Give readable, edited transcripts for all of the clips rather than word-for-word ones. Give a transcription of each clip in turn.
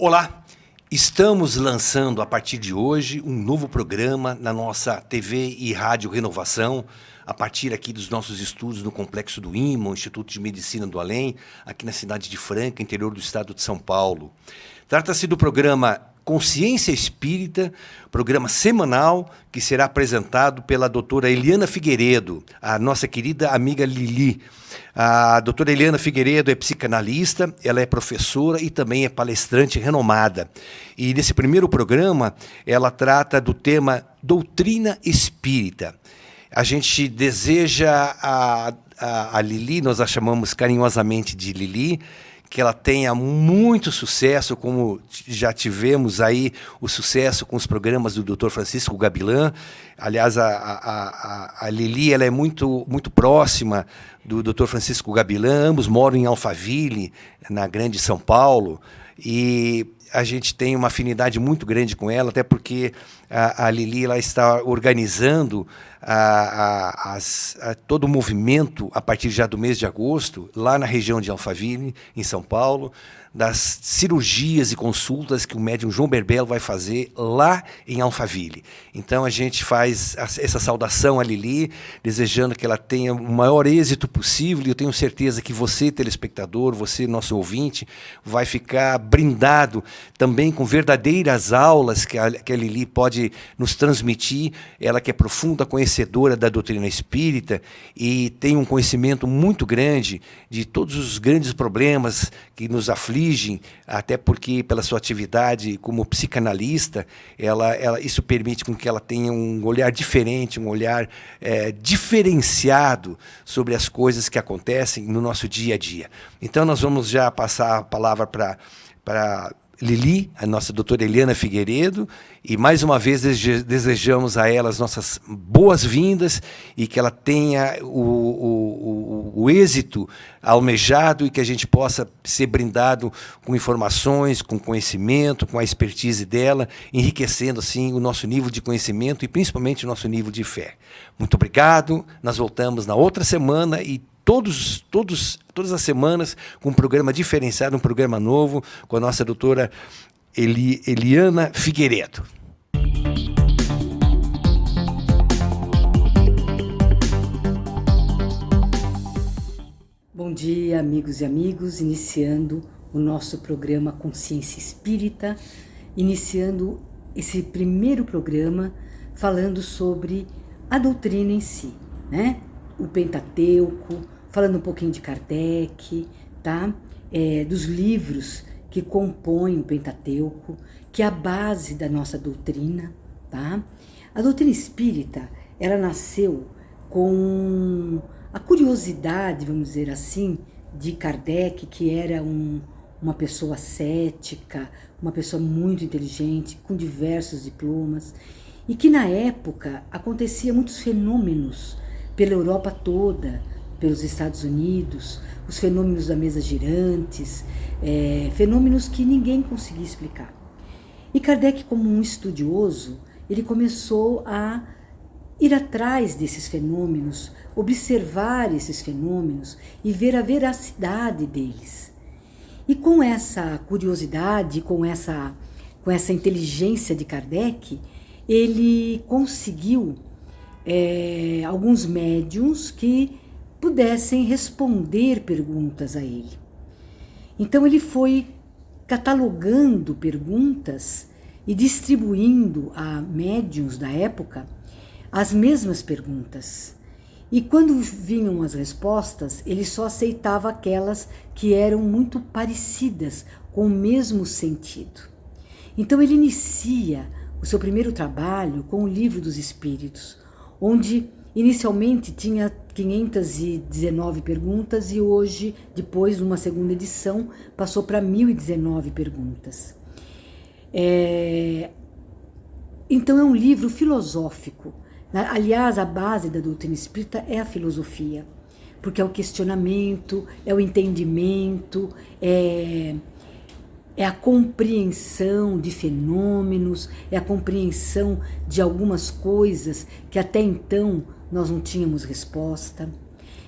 Olá, estamos lançando a partir de hoje um novo programa na nossa TV e Rádio Renovação, a partir aqui dos nossos estudos no Complexo do IMA, o Instituto de Medicina do Além, aqui na cidade de Franca, interior do estado de São Paulo. Trata-se do programa Consciência Espírita, programa semanal que será apresentado pela doutora Eliana Figueiredo, a nossa querida amiga Lili. A doutora Eliana Figueiredo é psicanalista, ela é professora e também é palestrante renomada. E nesse primeiro programa, ela trata do tema doutrina espírita. A gente deseja a Lili, nós a chamamos carinhosamente de Lili, que ela tenha muito sucesso, como já tivemos aí o sucesso com os programas do Dr. Francisco Gabilan. Aliás, a Lili ela é muito próxima do Dr. Francisco Gabilan, ambos moram em Alphaville, na Grande São Paulo, e a gente tem uma afinidade muito grande com ela, até porque a Lili ela está organizando todo o movimento a partir já do mês de agosto, lá na região de Alphaville, em São Paulo, das cirurgias e consultas que o médium João Berbelo vai fazer lá em Alphaville. Então a gente faz essa saudação a Lili, desejando que ela tenha o maior êxito possível, e eu tenho certeza que você, telespectador, você, nosso ouvinte, vai ficar brindado também com verdadeiras aulas que a Lili pode nos transmitir, ela que é profunda conhecedora da doutrina espírita e tem um conhecimento muito grande de todos os grandes problemas que nos afligem, até porque pela sua atividade como psicanalista, isso permite com que ela tenha um olhar diferente, um olhar diferenciado sobre as coisas que acontecem no nosso dia a dia. Então nós vamos já passar a palavra para Lili, a nossa doutora Eliana Figueiredo, e mais uma vez desejamos a ela as nossas boas-vindas e que ela tenha o êxito almejado e que a gente possa ser brindado com informações, com conhecimento, com a expertise dela, enriquecendo assim o nosso nível de conhecimento e principalmente o nosso nível de fé. Muito obrigado, nós voltamos na outra semana e todas as semanas com um programa diferenciado, um programa novo, com a nossa doutora Eliana Figueiredo. Bom dia, amigos e amigos, iniciando o nosso programa Consciência Espírita, iniciando esse primeiro programa falando sobre a doutrina em si, né? O Pentateuco, falando um pouquinho de Kardec, tá? Dos livros que compõem o Pentateuco, que é a base da nossa doutrina, tá? A doutrina espírita, ela nasceu com a curiosidade, vamos dizer assim, de Kardec, que era uma pessoa cética, uma pessoa muito inteligente, com diversos diplomas, e que na época acontecia muitos fenômenos pela Europa toda, pelos Estados Unidos, os fenômenos da mesa girantes, fenômenos que ninguém conseguia explicar. E Kardec, como um estudioso, ele começou a ir atrás desses fenômenos, observar esses fenômenos e ver a veracidade deles. E com essa curiosidade, com essa inteligência de Kardec, ele conseguiu alguns médiuns que pudessem responder perguntas a ele. Então ele foi catalogando perguntas e distribuindo a médiuns da época as mesmas perguntas. E quando vinham as respostas, ele só aceitava aquelas que eram muito parecidas, com o mesmo sentido. Então ele inicia o seu primeiro trabalho com o Livro dos Espíritos, onde inicialmente tinha 519 perguntas e hoje, depois de uma segunda edição, passou para 1019 perguntas. Então é um livro filosófico. Aliás, a base da doutrina espírita é a filosofia, porque é o questionamento, é o entendimento, é a compreensão de fenômenos, é a compreensão de algumas coisas que até então nós não tínhamos resposta.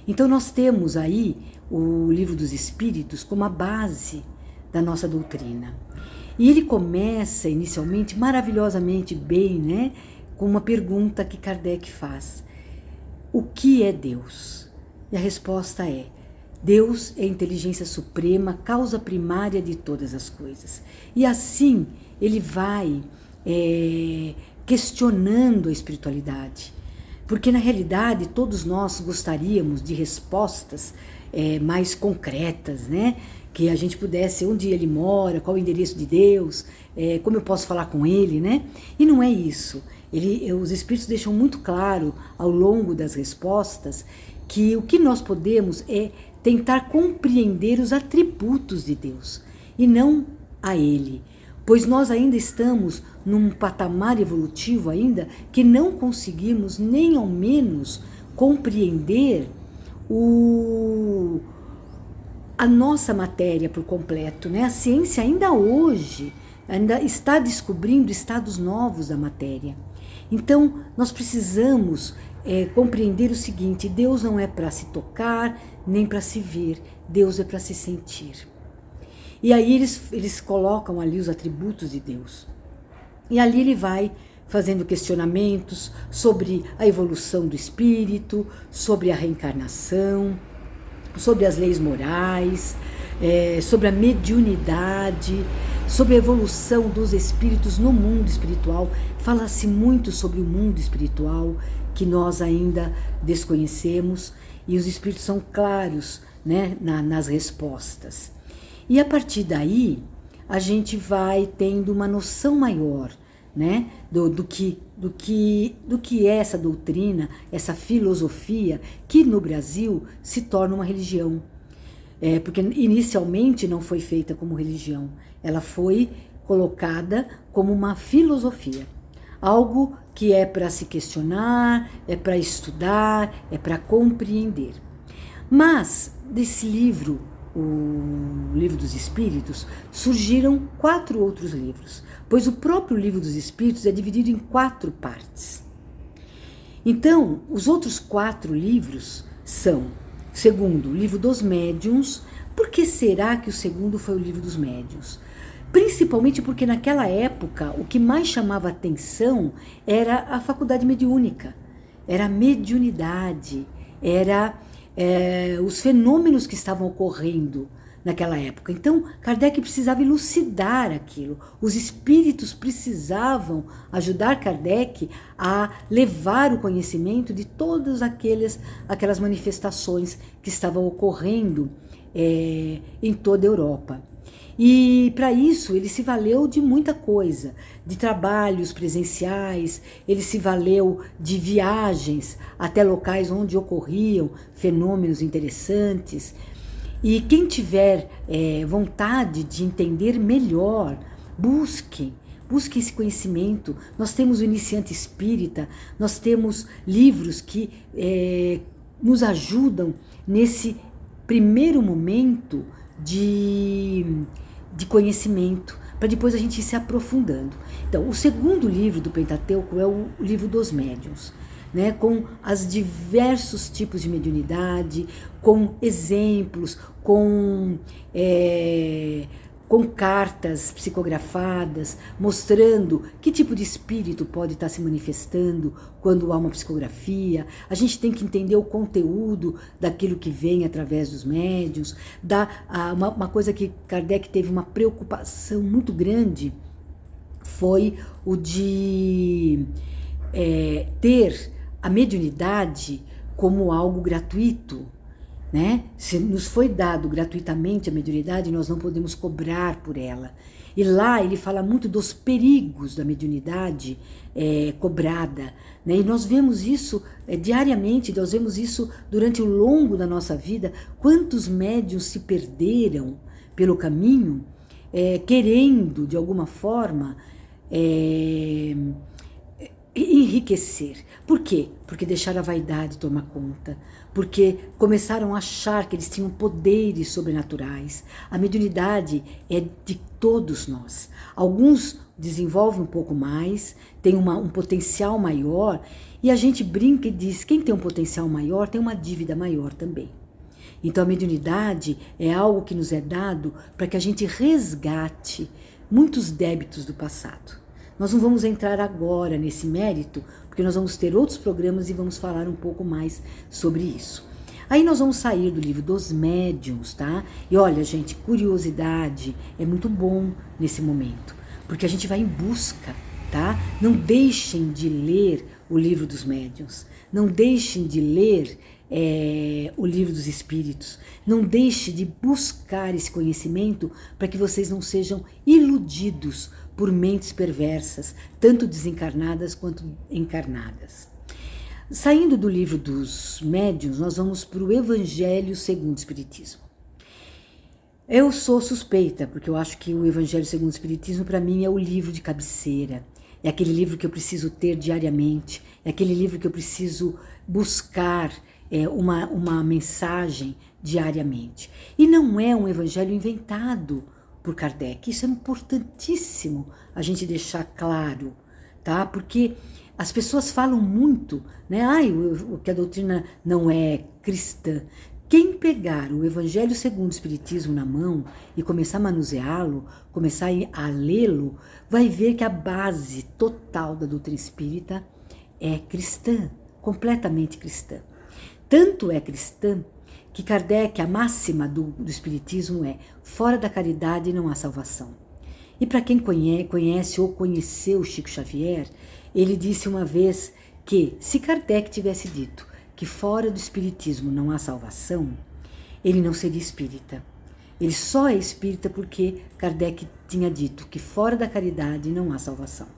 Então nós temos aí o Livro dos Espíritos como a base da nossa doutrina. E ele começa inicialmente maravilhosamente bem, né, com uma pergunta que Kardec faz: o que é Deus? E a resposta é: Deus é a inteligência suprema, causa primária de todas as coisas. E assim ele vai questionando a espiritualidade, porque na realidade todos nós gostaríamos de respostas mais concretas, né? Que a gente pudesse, onde ele mora, qual o endereço de Deus, como eu posso falar com ele, né? E não é isso. Os Espíritos deixam muito claro ao longo das respostas que o que nós podemos é tentar compreender os atributos de Deus e não a Ele, pois nós ainda estamos num patamar evolutivo ainda que não conseguimos nem ao menos compreender a nossa matéria por completo, né? A ciência ainda hoje está descobrindo estados novos da matéria. Então, nós precisamos compreender o seguinte: Deus não é para se tocar, nem para se ver, Deus é para se sentir. E aí eles colocam ali os atributos de Deus. E ali ele vai fazendo questionamentos sobre a evolução do espírito, sobre a reencarnação, sobre as leis morais, sobre a mediunidade, sobre a evolução dos espíritos no mundo espiritual. Fala-se muito sobre o mundo espiritual, que nós ainda desconhecemos, e os espíritos são claros, né, nas respostas. E a partir daí, a gente vai tendo uma noção maior, né, do que é essa doutrina, essa filosofia, que no Brasil se torna uma religião. Porque inicialmente não foi feita como religião, ela foi colocada como uma filosofia. Algo que é para se questionar, é para estudar, é para compreender. Mas desse livro, o Livro dos Espíritos, surgiram 4 outros livros, pois o próprio Livro dos Espíritos é dividido em 4 partes. Então, os outros 4 livros são: segundo, o Livro dos Médiuns. Por que será que o segundo foi o Livro dos Médiuns? Principalmente porque naquela época o que mais chamava atenção era a faculdade mediúnica, era a mediunidade, era os fenômenos que estavam ocorrendo naquela época. Então, Kardec precisava elucidar aquilo. Os espíritos precisavam ajudar Kardec a levar o conhecimento de todas aquelas manifestações que estavam ocorrendo em toda a Europa. E para isso ele se valeu de muita coisa, de trabalhos presenciais, ele se valeu de viagens até locais onde ocorriam fenômenos interessantes. E quem tiver vontade de entender melhor, busque esse conhecimento. Nós temos o Iniciante Espírita, nós temos livros que nos ajudam nesse primeiro momento de conhecimento, para depois a gente ir se aprofundando. Então, o segundo livro do Pentateuco é o Livro dos Médiuns, né, com os diversos tipos de mediunidade, com exemplos, com cartas psicografadas, mostrando que tipo de espírito pode estar se manifestando quando há uma psicografia. A gente tem que entender o conteúdo daquilo que vem através dos médiuns. Uma coisa que Kardec teve uma preocupação muito grande foi o de ter a mediunidade como algo gratuito, né? Se nos foi dado gratuitamente a mediunidade, nós não podemos cobrar por ela. E lá ele fala muito dos perigos da mediunidade cobrada, né? E nós vemos isso diariamente, nós vemos isso durante o longo da nossa vida. Quantos médiuns se perderam pelo caminho, querendo, de alguma forma, enriquecer. Por quê? Porque deixaram a vaidade tomar conta, porque começaram a achar que eles tinham poderes sobrenaturais. A mediunidade é de todos nós. Alguns desenvolvem um pouco mais, têm um potencial maior, e a gente brinca e diz: quem tem um potencial maior tem uma dívida maior também. Então a mediunidade é algo que nos é dado para que a gente resgate muitos débitos do passado. Nós não vamos entrar agora nesse mérito, porque nós vamos ter outros programas e vamos falar um pouco mais sobre isso. Aí nós vamos sair do livro dos médiuns, tá? E olha, gente, curiosidade é muito bom nesse momento, porque a gente vai em busca, tá? Não deixem de ler o livro dos médiuns, não deixem de ler o livro dos espíritos, não deixem de buscar esse conhecimento para que vocês não sejam iludidos por mentes perversas, tanto desencarnadas quanto encarnadas. Saindo do livro dos médiuns, nós vamos para o Evangelho segundo o Espiritismo. Eu sou suspeita, porque eu acho que o Evangelho segundo o Espiritismo, para mim, é o livro de cabeceira. É aquele livro que eu preciso ter diariamente, é aquele livro que eu preciso buscar uma mensagem diariamente. E não é um evangelho inventado por Kardec. Isso é importantíssimo a gente deixar claro, tá? Porque as pessoas falam muito, né? Que a doutrina não é cristã. Quem pegar o Evangelho segundo o Espiritismo na mão e começar a manuseá-lo, começar a lê-lo, vai ver que a base total da doutrina espírita é cristã, completamente cristã. Tanto é cristã que Kardec, a máxima do Espiritismo é: fora da caridade não há salvação. E para quem conhece ou conheceu Chico Xavier, ele disse uma vez que se Kardec tivesse dito que fora do espiritismo não há salvação, ele não seria espírita. Ele só é espírita porque Kardec tinha dito que fora da caridade não há salvação.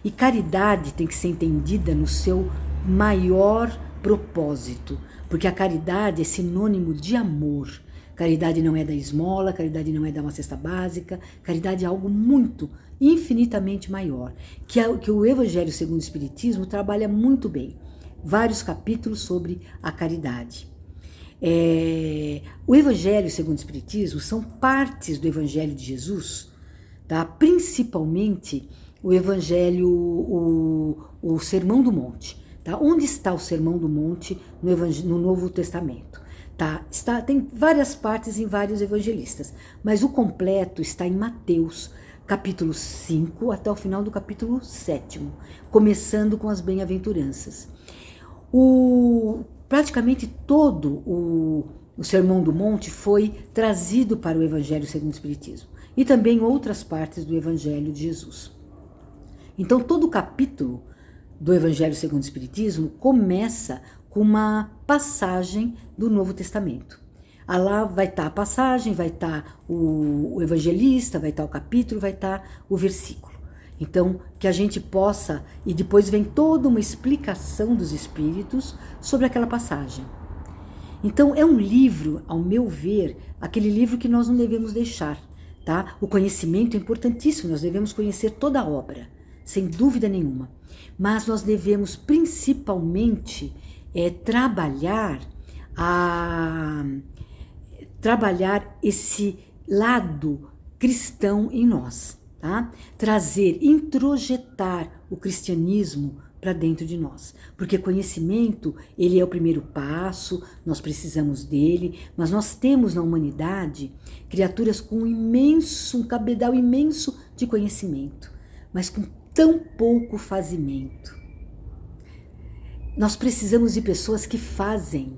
E caridade tem que ser entendida no seu maior propósito, porque a caridade é sinônimo de amor. Caridade não é da esmola, caridade não é dar uma cesta básica, caridade é algo muito, infinitamente maior, que o Evangelho segundo o Espiritismo trabalha muito bem. Vários capítulos sobre a caridade. O Evangelho segundo o Espiritismo são partes do Evangelho de Jesus, tá? Principalmente o Evangelho, o Sermão do Monte. Tá? Onde está o Sermão do Monte no Novo Testamento? Tá? Tem várias partes em vários evangelistas, mas o completo está em Mateus, capítulo 5 até o final do capítulo 7, começando com as bem-aventuranças. Praticamente todo o Sermão do Monte foi trazido para o Evangelho segundo o Espiritismo e também outras partes do Evangelho de Jesus. Então todo o capítulo do Evangelho segundo o Espiritismo começa com uma passagem do Novo Testamento. Lá vai estar a passagem, vai estar o evangelista, vai estar o capítulo, vai estar o versículo. Então, que a gente possa, e depois vem toda uma explicação dos espíritos sobre aquela passagem. Então, é um livro, ao meu ver, aquele livro que nós não devemos deixar, tá? O conhecimento é importantíssimo, nós devemos conhecer toda a obra, sem dúvida nenhuma. Mas nós devemos principalmente trabalhar esse lado cristão em nós, tá? Introjetar o cristianismo para dentro de nós, porque conhecimento, ele é o primeiro passo, nós precisamos dele, mas nós temos na humanidade criaturas com um cabedal imenso de conhecimento, mas com tão pouco fazimento. Nós precisamos de pessoas que fazem,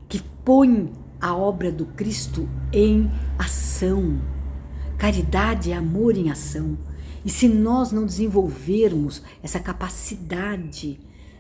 que põem a obra do Cristo em ação. Caridade é amor em ação. E se nós não desenvolvermos essa capacidade,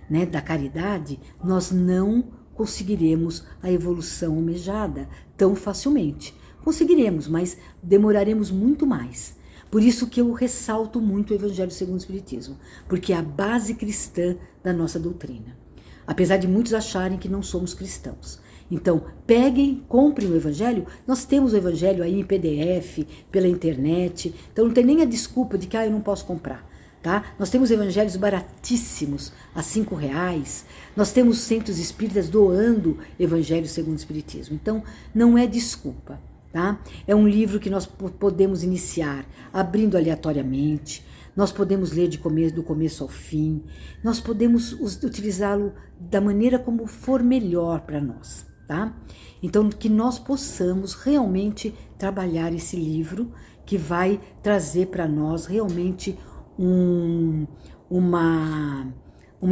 né, da caridade, nós não conseguiremos a evolução almejada tão facilmente. Conseguiremos, mas demoraremos muito mais. Por isso que eu ressalto muito o Evangelho segundo o Espiritismo, porque é a base cristã da nossa doutrina. Apesar de muitos acharem que não somos cristãos. Então, peguem, comprem o Evangelho. Nós temos o Evangelho aí em PDF, pela internet. Então, não tem nem a desculpa de que eu não posso comprar. Tá? Nós temos evangelhos baratíssimos, a R$5. Nós temos centros espíritas doando Evangelho segundo o Espiritismo. Então, não é desculpa. Tá? É um livro que nós podemos iniciar abrindo aleatoriamente, nós podemos ler do começo ao fim, nós podemos utilizá-lo da maneira como for melhor para nós. tá? Então, que nós possamos realmente trabalhar esse livro que vai trazer para nós realmente uma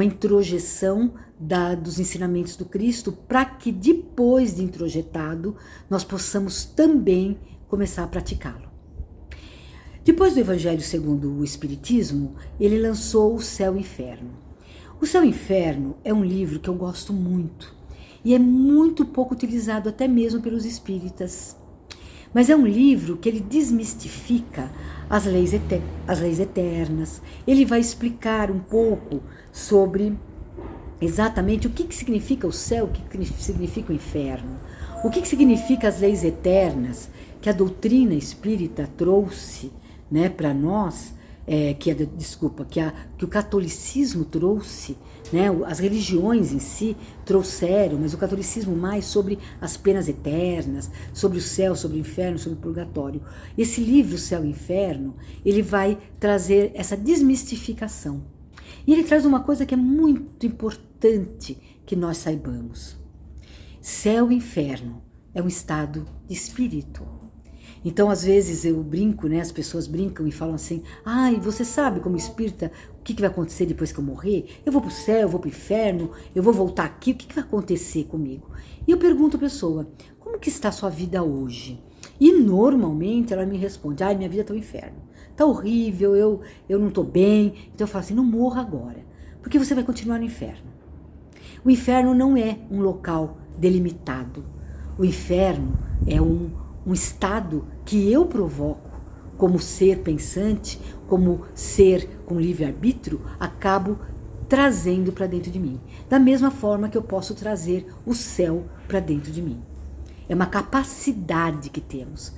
introjeção dos ensinamentos do Cristo, para que depois de introjetado, nós possamos também começar a praticá-lo. Depois do Evangelho segundo o Espiritismo, ele lançou O Céu e o Inferno. O Céu e o Inferno é um livro que eu gosto muito e é muito pouco utilizado até mesmo pelos espíritas. Mas é um livro que ele desmistifica as leis eternas. Ele vai explicar um pouco sobre exatamente o que significa o céu, o que significa o inferno, o que significa as leis eternas que a doutrina espírita trouxe, né, para nós, que o catolicismo trouxe, né, as religiões em si trouxeram, mas o catolicismo mais sobre as penas eternas, sobre o céu, sobre o inferno, sobre o purgatório. Esse livro, O Céu e o Inferno, ele vai trazer essa desmistificação. E ele traz uma coisa que é muito importante que nós saibamos. Céu e inferno é um estado de espírito. Então, às vezes, eu brinco, né? As pessoas brincam e falam assim, ai, você sabe como espírita, o que vai acontecer depois que eu morrer? Eu vou para o céu, eu vou para o inferno, eu vou voltar aqui, o que vai acontecer comigo? E eu pergunto à pessoa, como que está a sua vida hoje? E normalmente ela me responde, ai, minha vida está no inferno. Está horrível, eu não estou bem. Então eu falo assim, não morra agora, porque você vai continuar no inferno. O inferno não é um local delimitado. O inferno é um estado que eu provoco como ser pensante, como ser com livre-arbítrio, acabo trazendo para dentro de mim. Da mesma forma que eu posso trazer o céu para dentro de mim. É uma capacidade que temos.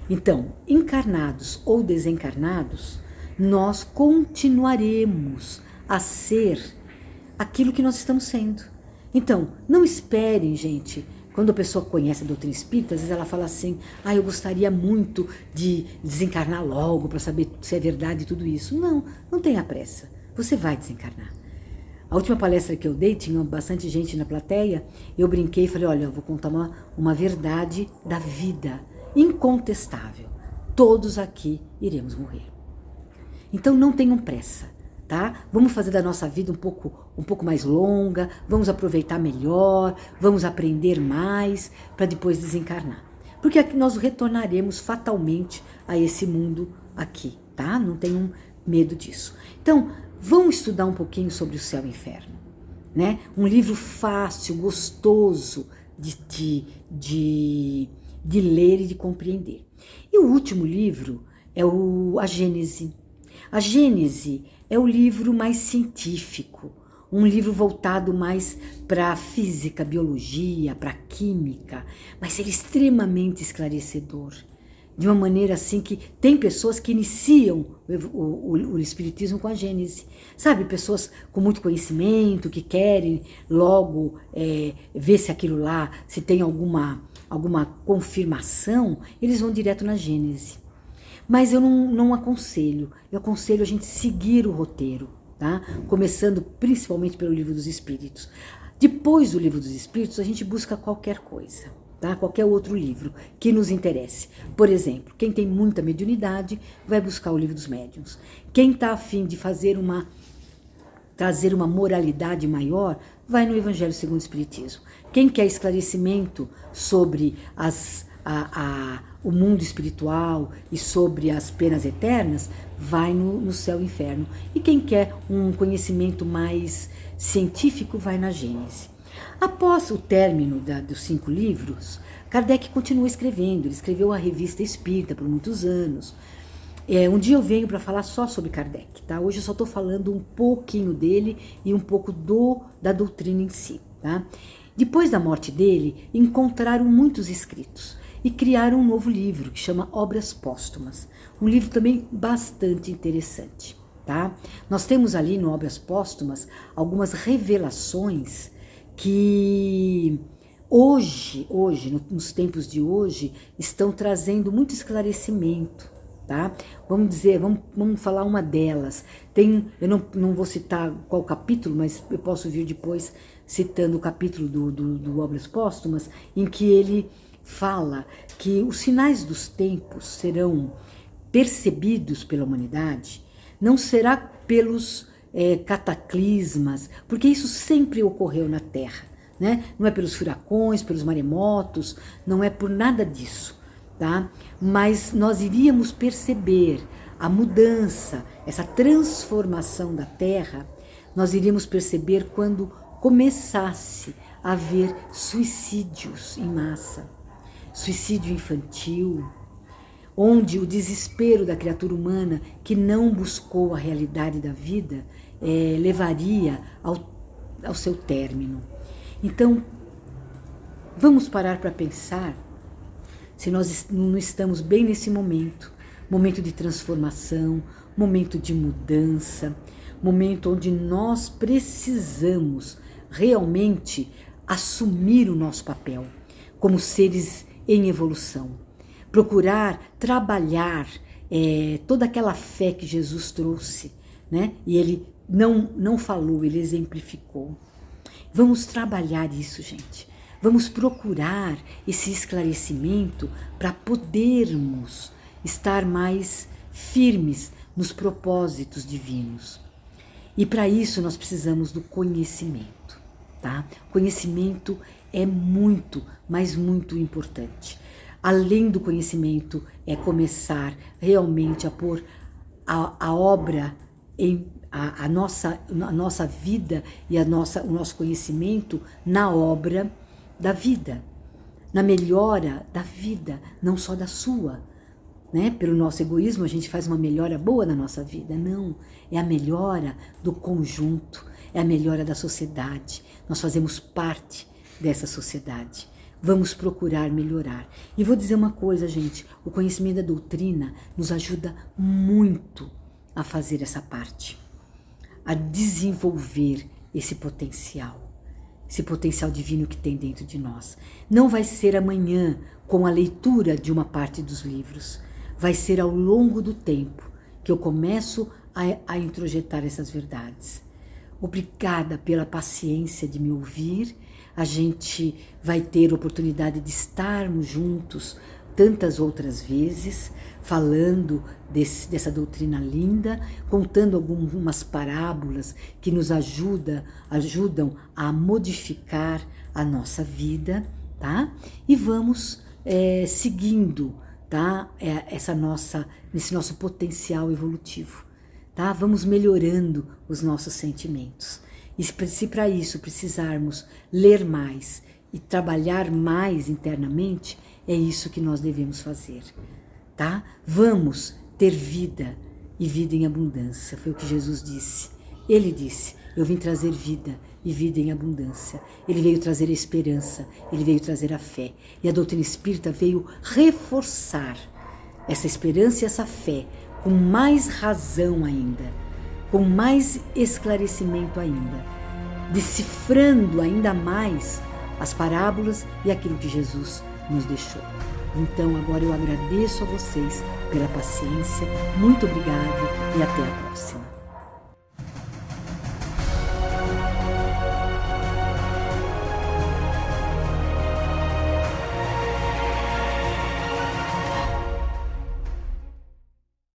Então, encarnados ou desencarnados, nós continuaremos a ser aquilo que nós estamos sendo. Então, não esperem, gente. Quando a pessoa conhece a doutrina espírita, às vezes ela fala assim, eu gostaria muito de desencarnar logo para saber se é verdade tudo isso. Não, não tenha pressa. Você vai desencarnar. A última palestra que eu dei, tinha bastante gente na plateia, eu brinquei e falei, olha, eu vou contar uma verdade da vida, incontestável. Todos aqui iremos morrer. Então não tenham pressa, tá? Vamos fazer da nossa vida um pouco mais longa, vamos aproveitar melhor, vamos aprender mais para depois desencarnar. Porque aqui nós retornaremos fatalmente a esse mundo aqui, tá? Não tenham medo disso. Então, vamos estudar um pouquinho sobre o céu e o inferno, né? Um livro fácil, gostoso de ler e de compreender. E o último livro é a Gênese. A Gênese é o livro mais científico, um livro voltado mais para a física, biologia, para a química, mas ele é extremamente esclarecedor. De uma maneira assim que tem pessoas que iniciam o Espiritismo com a Gênese. Sabe, pessoas com muito conhecimento, que querem logo ver se aquilo lá, se tem alguma confirmação, eles vão direto na Gênese. Mas eu não aconselho, eu aconselho a gente seguir o roteiro, tá? Começando principalmente pelo Livro dos Espíritos. Depois do Livro dos Espíritos, a gente busca qualquer coisa, tá? Qualquer outro livro que nos interesse. Por exemplo, quem tem muita mediunidade vai buscar o Livro dos Médiuns. Quem está a fim de trazer uma moralidade maior, vai no Evangelho segundo o Espiritismo. Quem quer esclarecimento sobre o mundo espiritual e sobre as penas eternas, vai no Céu e Inferno. E quem quer um conhecimento mais científico, vai na Gênese. Após o término dos 5 livros, Kardec continua escrevendo. Ele escreveu a Revista Espírita por muitos anos. Um dia eu venho para falar só sobre Kardec, tá? Hoje eu só estou falando um pouquinho dele e um pouco da doutrina em si, tá? Depois da morte dele, encontraram muitos escritos e criaram um novo livro que chama Obras Póstumas. Um livro também bastante interessante, tá? Nós temos ali no Obras Póstumas algumas revelações que hoje, nos tempos de hoje, estão trazendo muito esclarecimento, tá? Vamos falar uma delas. Eu não vou citar qual capítulo, mas eu posso vir depois citando o capítulo do Obras Póstumas, em que ele fala que os sinais dos tempos serão percebidos pela humanidade, não será pelos cataclismas, porque isso sempre ocorreu na Terra, né? Não é pelos furacões, pelos maremotos, não é por nada disso, tá? Mas nós iríamos perceber a mudança, essa transformação da Terra, nós iríamos perceber quando começasse a haver suicídios em massa, suicídio infantil, onde o desespero da criatura humana que não buscou a realidade da vida levaria ao seu término. Então, vamos parar para pensar se nós não estamos bem nesse momento de transformação, momento de mudança, momento onde nós precisamos realmente assumir o nosso papel como seres em evolução, procurar trabalhar toda aquela fé que Jesus trouxe, né? E ele não falou, ele exemplificou. Vamos trabalhar isso, gente. Vamos procurar esse esclarecimento para podermos estar mais firmes nos propósitos divinos. E para isso nós precisamos do conhecimento, tá? Conhecimento é muito, mas muito importante. Além do conhecimento, é começar realmente a pôr a obra a nossa vida e o nosso conhecimento na obra da vida, na melhora da vida, não só da sua, né? Pelo nosso egoísmo a gente faz uma melhora boa na nossa vida, não, é a melhora do conjunto, é a melhora da sociedade, nós fazemos parte dessa sociedade. Vamos procurar melhorar. E vou dizer uma coisa, gente, o conhecimento da doutrina nos ajuda muito a fazer essa parte, a desenvolver esse potencial divino que tem dentro de nós. Não vai ser amanhã com a leitura de uma parte dos livros, vai ser ao longo do tempo que eu começo a introjetar essas verdades. Obrigada pela paciência de me ouvir. A gente vai ter oportunidade de estarmos juntos tantas outras vezes, falando dessa doutrina linda, contando algumas parábolas que nos ajudam a modificar a nossa vida, tá? E vamos seguindo, tá? Esse nosso potencial evolutivo, tá? Vamos melhorando os nossos sentimentos. E se para isso precisarmos ler mais e trabalhar mais internamente, é isso que nós devemos fazer, tá? Vamos ter vida e vida em abundância, foi o que Jesus disse. Ele disse, eu vim trazer vida e vida em abundância. Ele veio trazer a esperança, ele veio trazer a fé. E a doutrina espírita veio reforçar essa esperança e essa fé com mais razão ainda, com mais esclarecimento ainda, decifrando ainda mais as parábolas e aquilo que Jesus nos deixou. Então agora eu agradeço a vocês pela paciência, muito obrigado e até a próxima.